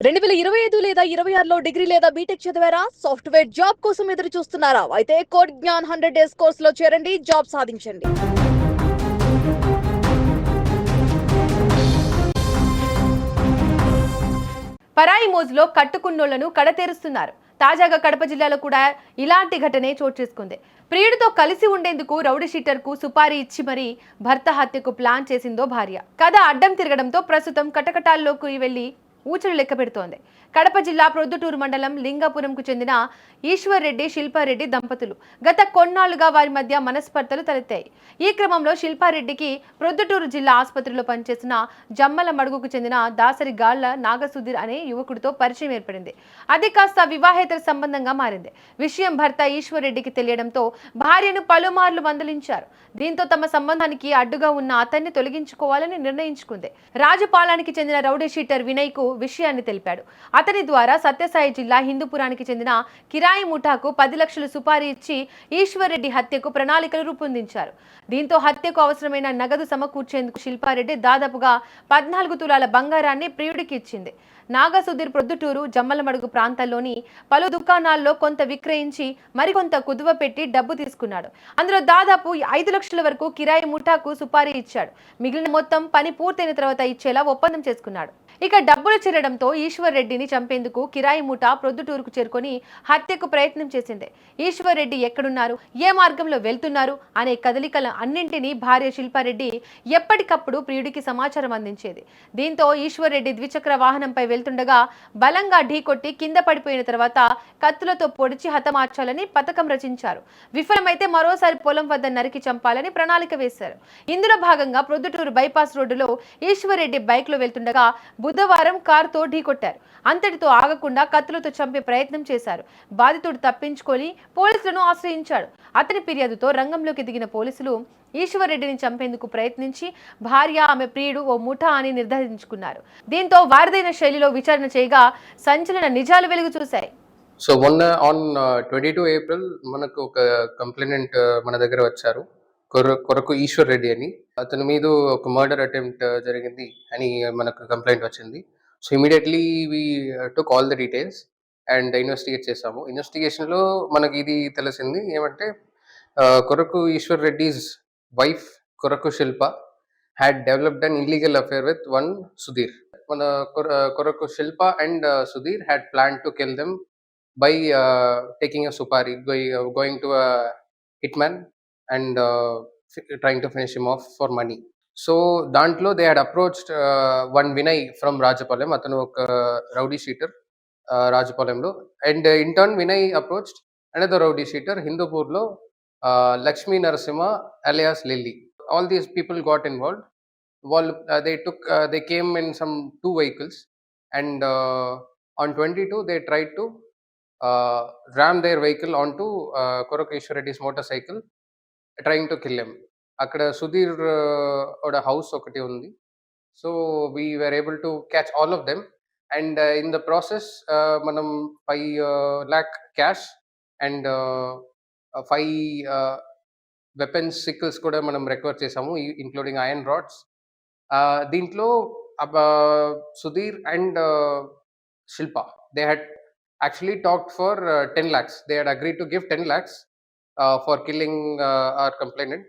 2025 లేదా 26లో డిగ్రీ లేదా బీటెక్ చదివారా? సాఫ్ట్‌వేర్ జాబ్ కోసం ఎదురు చూస్తున్నారా? అయితే కోడ్ జ్ఞాన్ 100 డేస్ కోర్సులో చేరండి, జాబ్ సాధించండి. పరాయి మోజులో కట్టుకున్నోళ్లను కడతేరుస్తున్నారు. తాజాగా కడప జిల్లాలో కూడా ఇలాంటి ఘటనే చోటు చేసుకుంది. ప్రియుడితో కలిసి ఉండేందుకు రౌడీ షీటర్కు సుపారీ ఇచ్చి మరీ భర్త హత్యకు ప్లాన్ చేసిందో భార్య. కథ అడ్డం తిరగడంతో ప్రస్తుతం కటకటాల్లోకి వెళ్లి ఊచలు లెక్క పెడుతోంది. కడప జిల్లా ప్రొద్దుటూరు మండలం లింగాపురంకు చెందిన ఈశ్వర్ రెడ్డి, శిల్పారెడ్డి దంపతులు గత కొన్నాళ్లుగా వారి మధ్య మనస్పర్ధలు తలెత్తాయి. ఈ క్రమంలో శిల్పారెడ్డికి ప్రొద్దుటూరు జిల్లా ఆసుపత్రిలో పనిచేసిన జమ్మల మడుగుకు చెందిన దాసరి గాళ్ల నాగసుధీర్ అనే యువకుడితో పరిచయం ఏర్పడింది. అది కాస్త వివాహేతర సంబంధంగా మారింది. విషయం భర్త ఈశ్వర్ రెడ్డికి తెలియడంతో భార్యను పలుమార్లు మందలించారు. దీంతో తమ సంబంధానికి అడ్డుగా ఉన్న అతన్ని తొలగించుకోవాలని నిర్ణయించుకుంది. రాజపాలానికి చెందిన రౌడీ షీటర్ వినయ్ కు విషయాన్ని తెలిపాడు. అతని ద్వారా సత్యసాయి జిల్లా హిందూపురానికి చెందిన కిరాయి ముఠాకు 10 లక్షలు సుపారీ ఇచ్చి ఈశ్వర్ రెడ్డి హత్యకు ప్రణాళికలు రూపొందించారు. దీంతో హత్యకు అవసరమైన నగదు సమకూర్చేందుకు శిల్పారెడ్డి దాదాపుగా 14 తులాల బంగారాన్ని ప్రియుడికి ఇచ్చింది. నాగసుధీర్ ప్రొద్దుటూరు, జమ్మలమడుగు ప్రాంతాల్లోని పలు దుకాణాల్లో కొంత విక్రయించి మరికొంత కుదువ పెట్టి డబ్బు తీసుకున్నాడు. అందులో దాదాపు 5 లక్షల వరకు కిరాయి ముఠాకు సుపారీ ఇచ్చాడు. మిగిలిన మొత్తం పని పూర్తయిన తర్వాత ఇచ్చేలా ఒప్పందం చేసుకున్నాడు. ఇక డబ్బులు చేరడంతో ఈశ్వర్ రెడ్డిని చంపేందుకు కిరాయి ముఠా ప్రొద్దుటూరుకు చేరుకొని హత్యకు ప్రయత్నం చేసింది. ఈశ్వర్ రెడ్డి ఎక్కడున్నారు, ఏ మార్గంలో వెళ్తున్నారు అనే కదలికల అన్నింటినీ భార్య శిల్పారెడ్డి ఎప్పటికప్పుడు ప్రియుడికి సమాచారం అందించేది. దీంతో ఈశ్వర్ రెడ్డి ద్విచక్ర వాహనంపై వెళ్తుండగా బలంగా ఢీకొట్టి కింద పడిపోయిన తర్వాత కత్తులతో పొడిచి హతమార్చాలని పథకం రచించారు. విఫలమైతే మరోసారి పొలం వద్ద నరికి చంపాలని ప్రణాళిక వేశారు. ఇందులో భాగంగా ప్రొద్దుటూరు బైపాస్ రోడ్డులో ఈశ్వర్ రెడ్డి బైక్ లో వెళ్తుండగా బుధవారం కారుతో ఢీకొట్టారు. అంతటితో ఆగకుండా కత్తులతో చంపే ప్రయత్నం చేశారు. బాధితుడు తప్పించుకొని పోలీసులను ఆశ్రయించాడు. అతని ఫిర్యాదుతో రంగంలోకి దిగిన పోలీసులు ఈశ్వర్ రెడ్డిని చంపేందుకు ప్రయత్నించి భార్య, ఆమె ప్రియుడు ఓ ముఠా అని నిర్ధారించుకున్నారు. దీంతో వారిదైన శైలిలో విచారణ చేయగా సంచలన నిజాలు వెలుగు చూశాయి. సో మొన్న ఆన్ 22 ఏప్రిల్ మనకు ఒక కంప్లైనెంట్ మన దగ్గర వచ్చారు. కొరకు ఈశ్వర్ రెడ్డి అని, అతని మీద ఒక మర్డర్ అటెంప్ట్ జరిగింది అని మనకు కంప్లైంట్ వచ్చింది. So immediately we took all the details and investigate చేసాము. ఇన్వెస్టిగేషన్లో మనకి ఇది తెలిసింది ఏమంటే, కొరకు ఈశ్వర్ రెడ్డిస్ వైఫ్ కొరకు Shilpa had developed an illegal affair with one Sudheer. మన కొరకు Shilpa and Sudheer had plan to kill them by taking a supari, going to a hitman and trying to finish him off for money. So dantlo they had approached one Vinay from Rajapalam, atanu oka rowdy sheeter Rajapalam lo, and in turn Vinay approached another rowdy sheeter Hindupur lo, Lakshmi Narasimha alias Lily. All these people got involved. They came in some 2 vehicles, and on 22 they tried to ram their vehicle onto Korak Ishwar Reddy's motorcycle, trying to kill him. అక్కడ సుధీర్ ఓడ house ఒకటి ఉంది. So we were able to catch all of them, and in the process మనం 5 lakh cash and 5 weapons sickles కూడా మనం recover చేసాము, including iron rods. దీంట్లో Sudheer and Shilpa they had actually talked for 10 lakhs. They had agreed to give 10 lakhs for killing our complainant.